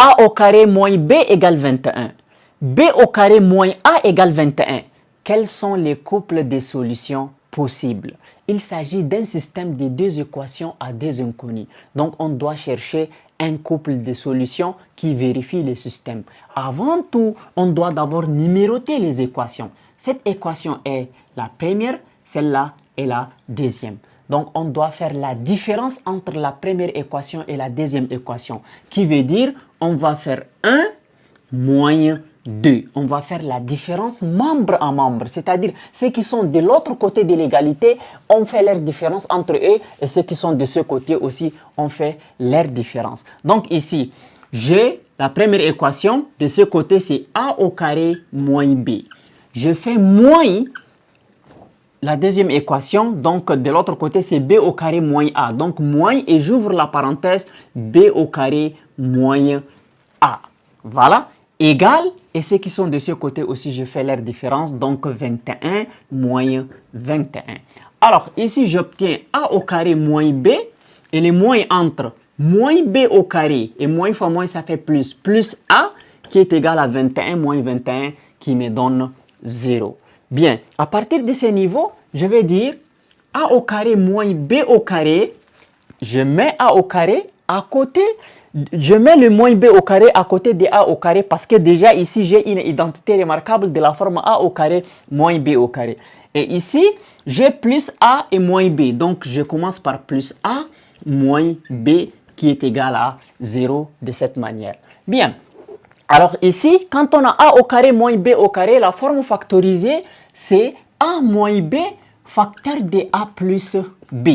A au carré moins B égale 21. B au carré moins A égale 21. Quels sont les couples de solutions possibles? Il s'agit d'un système de deux équations à deux inconnus. Donc, on doit chercher un couple de solutions qui vérifie le système. Avant tout, on doit d'abord numéroter les équations. Cette équation est la première, celle-là est la deuxième. Donc, on doit faire la différence entre la première équation et la deuxième équation, qui veut dire on va faire 1 moins 2. On va faire la différence membre à membre, c'est-à-dire ceux qui sont de l'autre côté de l'égalité, on fait leur différence entre eux et ceux qui sont de ce côté aussi, on fait leur différence. Donc ici, j'ai la première équation, de ce côté c'est A au carré moins B. Je fais moins la deuxième équation, donc de l'autre côté c'est B au carré moins A. Donc moins et j'ouvre la parenthèse B au carré moins A. Voilà, égal, et ceux qui sont de ce côté aussi je fais leur différence, donc 21 moins 21. Alors ici j'obtiens A au carré moins B, et les moins entre moins B au carré et moins fois moins ça fait plus A qui est égal à 21 moins 21 qui me donne 0. Bien, à partir de ce niveau, je vais dire A au carré moins B au carré. Je mets A au carré à côté, je mets le moins B au carré à côté de A au carré parce que déjà ici j'ai une identité remarquable de la forme A au carré moins B au carré. Et ici, j'ai plus A et moins B. Donc, je commence par plus A moins B qui est égal à 0 de cette manière. Bien. Alors ici, quand on a A au carré moins B au carré, la forme factorisée, c'est A moins B facteur de A plus B.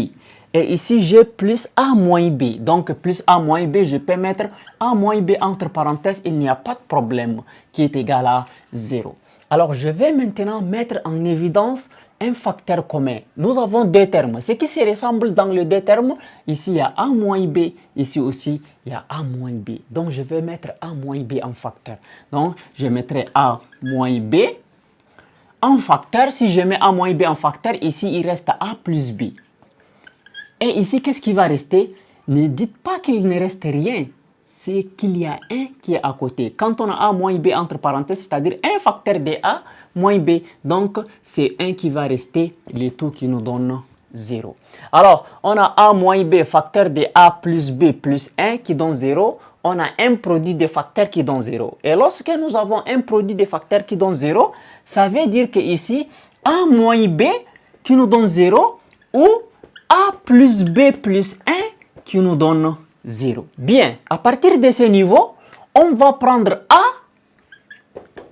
Et ici, j'ai plus A moins B. Donc, plus A moins B, je peux mettre A moins B entre parenthèses, il n'y a pas de problème, qui est égal à 0. Alors, je vais maintenant mettre en évidence un facteur commun. Nous avons deux termes. Ce qui se ressemble dans les deux termes, ici, il y a A moins B. Ici aussi, il y a A moins B. Donc, je vais mettre A moins B en facteur. Donc, je mettrai A moins B en facteur. Si je mets A moins B en facteur, ici, il reste A plus B. Et ici, qu'est-ce qui va rester? Ne dites pas qu'il ne reste rien. C'est qu'il y a un qui est à côté. Quand on a A moins B entre parenthèses, c'est-à-dire un facteur de A moins B. Donc, c'est 1 qui va rester, le tout qui nous donne 0. Alors, on a A moins B facteur de A plus B plus 1 qui donne 0. On a un produit de facteurs qui donne 0. Et lorsque nous avons un produit de facteurs qui donne 0, ça veut dire que ici, A moins B qui nous donne 0 ou A plus B plus 1 qui nous donne 0. Bien, à partir de ce niveau, on va prendre A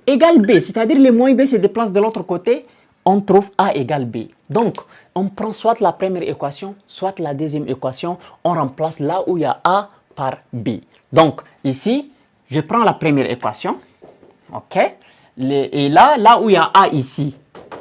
égale B, c'est-à-dire le moins B se déplace de l'autre côté, on trouve A égale B. Donc, on prend soit la première équation, soit la deuxième équation, on remplace là où il y a A par B. Donc, ici, je prends la première équation, ok, et là où il y a A ici,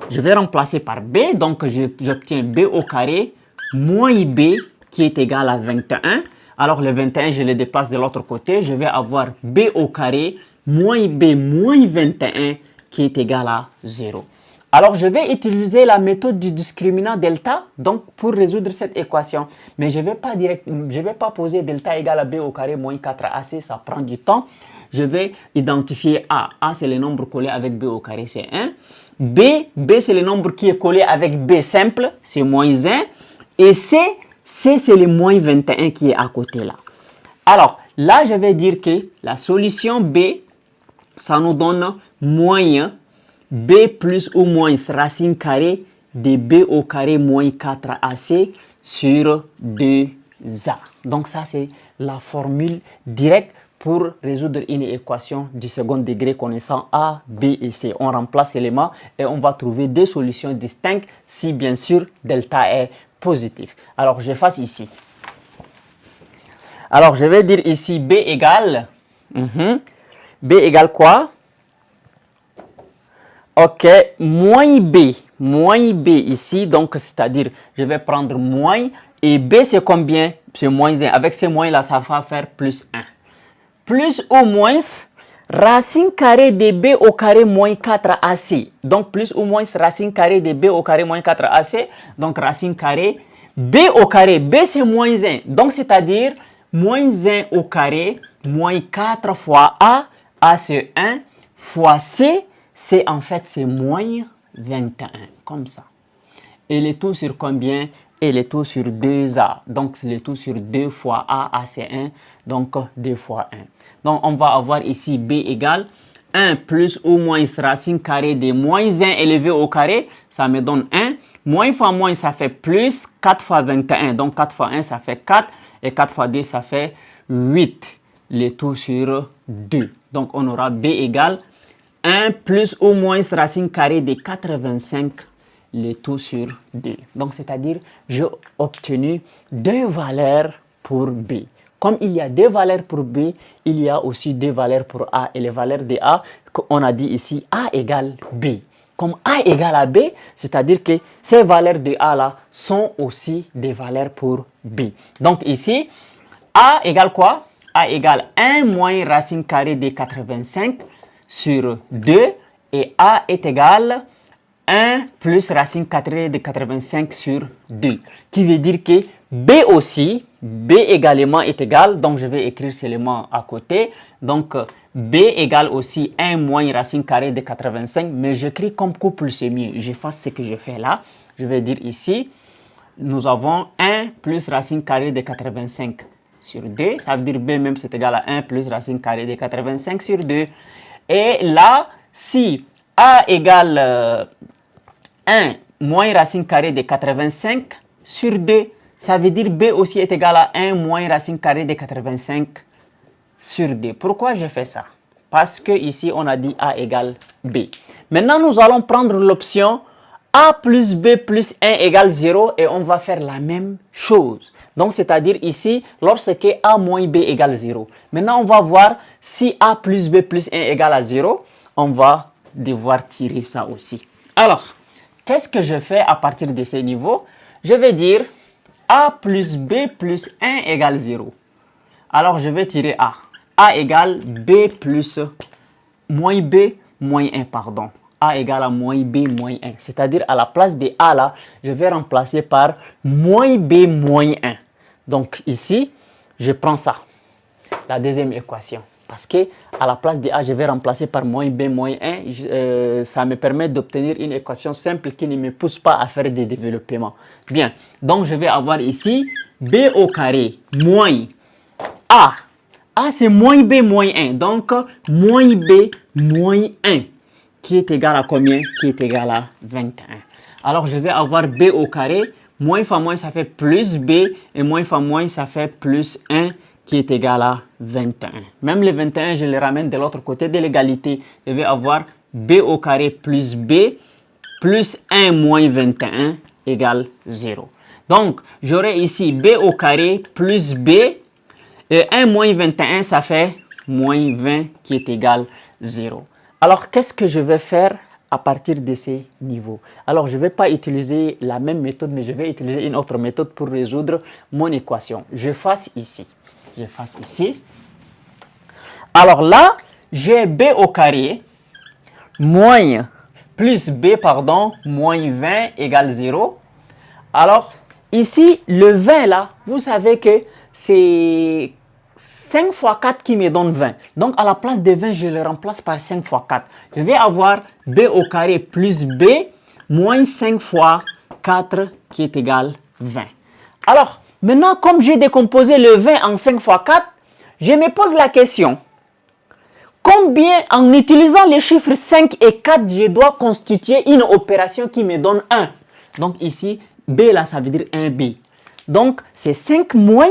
je vais remplacer par B, donc j'obtiens B au carré moins B qui est égal à 21. Alors le 21, je le déplace de l'autre côté. Je vais avoir B au carré moins B moins 21 qui est égal à 0. Alors je vais utiliser la méthode du discriminant delta donc pour résoudre cette équation. Mais je ne vais pas poser delta égal à B au carré moins 4AC, ça prend du temps. Je vais identifier A. A c'est le nombre collé avec B au carré, c'est 1. B c'est le nombre qui est collé avec B simple, c'est moins 1. Et C c'est le moins 21 qui est à côté là. Alors, là, je vais dire que la solution B, ça nous donne moins B plus ou moins racine carrée de B au carré moins 4AC sur 2A. Donc, ça, c'est la formule directe pour résoudre une équation du second degré connaissant A, B et C. On remplace l'élément et on va trouver deux solutions distinctes si, bien sûr, delta est positif. Alors, j'efface ici. Alors, je vais dire ici B égale. B égale quoi? Ok, moins B. Moins B ici. Donc, c'est-à-dire, je vais prendre moins. Et B, c'est combien? C'est moins 1. Avec ces moins-là, ça va faire plus 1. Plus ou moins racine carrée de B au carré moins 4AC. Donc, plus ou moins racine carrée de B au carré moins 4AC. Donc, racine carrée B au carré. B, c'est moins 1. Donc, c'est-à-dire moins 1 au carré, moins 4 fois A c'est 1, fois C, c'est en fait c'est moins 21, comme ça. Et le tout sur combien? Et le tout sur 2A. Donc, le tout sur 2 fois A c'est 1. Donc, 2 fois 1. Donc, on va avoir ici B égale 1 plus ou moins racine carrée de moins 1 élevé au carré. Ça me donne 1. Moins fois moins, ça fait plus 4 fois 21. Donc, 4 fois 1, ça fait 4. Et 4 fois 2, ça fait 8. Le tout sur 2. Donc, on aura B égale 1 plus ou moins racine carrée de 85, le tout sur 2. Donc, c'est-à-dire, j'ai obtenu deux valeurs pour B. Comme il y a deux valeurs pour B, il y a aussi deux valeurs pour A. Et les valeurs de A, on a dit ici, A égale B. Comme A égale à B, c'est-à-dire que ces valeurs de A là sont aussi des valeurs pour B. Donc ici, A égale quoi? A égale 1 moins racine carrée de 85 sur 2 et A est égal 1 plus racine carrée de 85 sur 2. Qui veut dire que B aussi, B également est égal, donc je vais écrire cet élément à côté. Donc B égale aussi 1 moins racine carrée de 85, mais j'écris comme couple, c'est mieux. J'efface ce que je fais là. Je vais dire ici, nous avons 1 plus racine carrée de 85 sur 2. Ça veut dire B même c'est égal à 1 plus racine carrée de 85 sur 2. Et là, si A égale 1 moins racine carrée de 85 sur 2, ça veut dire B aussi est égal à 1 moins racine carrée de 85 sur 2. Pourquoi je fais ça? Parce que ici, on a dit A égale B. Maintenant, nous allons prendre l'option A plus B plus 1 égale 0 et on va faire la même chose. Donc, c'est-à-dire ici, lorsque A moins B égale 0. Maintenant, on va voir si A plus B plus 1 égale à 0. On va devoir tirer ça aussi. Alors, qu'est-ce que je fais à partir de ces niveaux? Je vais dire A plus B plus 1 égale 0. Alors, je vais tirer A. A égale B plus moins B moins 1, pardon. A égale à moins B moins 1. C'est-à-dire, à la place de A là, je vais remplacer par moins B moins 1. Donc, ici, je prends ça, la deuxième équation. Parce que à la place de A, je vais remplacer par moins B moins 1. Ça me permet d'obtenir une équation simple qui ne me pousse pas à faire des développements. Bien, donc je vais avoir ici B au carré moins A. A c'est moins B moins 1. Donc moins B moins 1 qui est égal à combien? Qui est égal à 21. Alors je vais avoir B au carré. Moins fois moins ça fait plus B. Et moins fois moins ça fait plus 1 qui est égal à 21. Même le 21, je le ramène de l'autre côté de l'égalité. Je vais avoir B au carré plus B plus 1 moins 21 égale 0. Donc, j'aurai ici B au carré plus B et 1 moins 21, ça fait moins 20 qui est égal 0. Alors, qu'est-ce que je vais faire à partir de ces niveaux? Alors, je ne vais pas utiliser la même méthode, mais je vais utiliser une autre méthode pour résoudre mon équation. Je fasse ici. Je fasse ici. Alors là, j'ai B au carré moins plus B, pardon, moins 20 égale 0. Alors, ici, le 20 là, vous savez que c'est 5 fois 4 qui me donne 20. Donc, à la place de 20, je le remplace par 5 fois 4. Je vais avoir B au carré plus B moins 5 fois 4 qui est égal 20. Alors, maintenant, comme j'ai décomposé le 20 en 5 fois 4, je me pose la question. Combien, en utilisant les chiffres 5 et 4, je dois constituer une opération qui me donne 1? Donc ici, B là, ça veut dire 1B. Donc, c'est 5 moins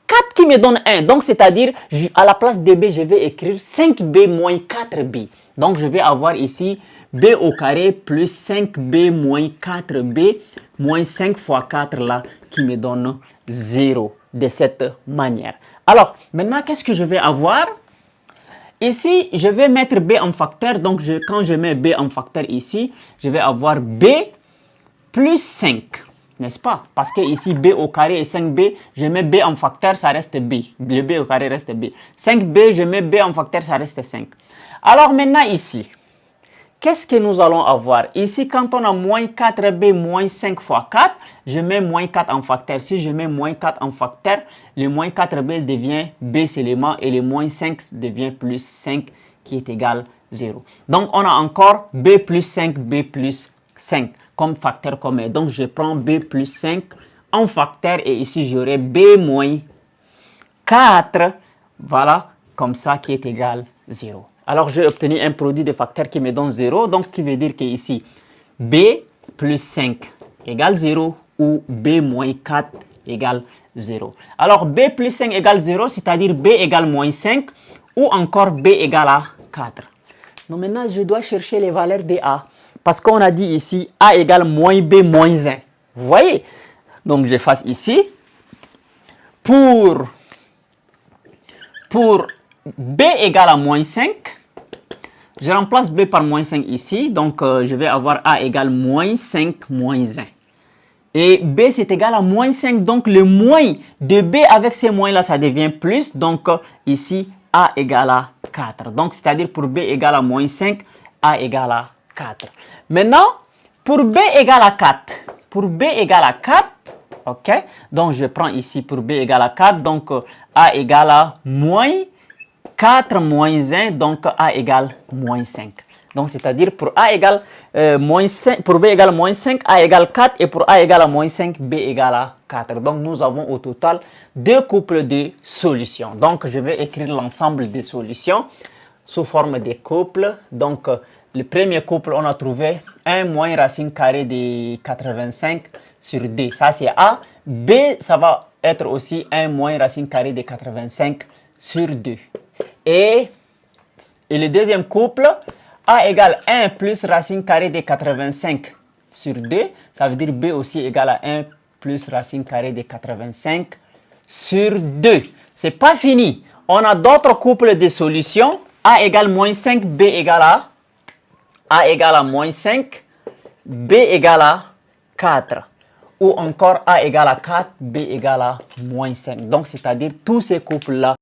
4 qui me donne 1. Donc, c'est-à-dire, à la place de B, je vais écrire 5B moins 4B. Donc, je vais avoir ici B au carré plus 5B moins 4B moins 5 fois 4 là qui me donne 0 de cette manière. Alors, maintenant, qu'est-ce que je vais avoir? Ici, je vais mettre B en facteur. Donc, quand je mets B en facteur ici, je vais avoir B plus 5. N'est-ce pas? Parce que ici, B au carré et 5B, je mets B en facteur, ça reste B. Le B au carré reste B. 5B, je mets B en facteur, ça reste 5. Alors maintenant ici, qu'est-ce que nous allons avoir? Ici, quand on a moins 4b moins 5 fois 4, je mets moins 4 en facteur. Si je mets moins 4 en facteur, le moins 4b devient b seulement et le moins 5 devient plus 5 qui est égal 0. Donc, on a encore b plus 5, b plus 5 comme facteur commun. Donc, je prends b plus 5 en facteur et ici, j'aurai b moins 4, voilà, comme ça qui est égal 0. Alors, j'ai obtenu un produit de facteurs qui me donne 0, donc qui veut dire que ici, b plus 5 égale 0 ou b moins 4 égale 0. Alors, b plus 5 égale 0, c'est-à-dire b égale moins 5 ou encore b égale à 4. Donc maintenant, je dois chercher les valeurs de a parce qu'on a dit ici a égale moins b moins 1. Vous voyez? Donc, j'efface ici. Pour b égale à moins 5, je remplace b par moins 5 ici. Donc, je vais avoir a égale moins 5 moins 1. Et b, c'est égal à moins 5. Donc, le moins de b avec ces moins-là, ça devient plus. Donc, ici, a égale à 4. Donc, c'est-à-dire pour b égale à moins 5, a égale à 4. Maintenant, pour b égale à 4, ok, donc je prends ici pour b égale à 4, donc a égale à moins 4 moins 1, donc a égale moins 5. Donc c'est-à-dire pour a égale moins 5, pour b égale moins 5, a égale 4 et pour a égale à moins 5, b égale à 4. Donc nous avons au total deux couples de solutions. Donc je vais écrire l'ensemble des solutions sous forme de couples. Donc le premier couple, on a trouvé 1 moins racine carrée de 85 sur 2. Ça, c'est A. B, ça va être aussi 1 moins racine carrée de 85 sur 2. Et le deuxième couple, A égale 1 plus racine carrée de 85 sur 2. Ça veut dire B aussi égale à 1 plus racine carrée de 85 sur 2. C'est pas fini. On a d'autres couples de solutions. A égale moins 5, B égale à A égale à moins 5, B égale à 4. Ou encore A égale à 4, B égale à moins 5. Donc, c'est-à-dire tous ces couples-là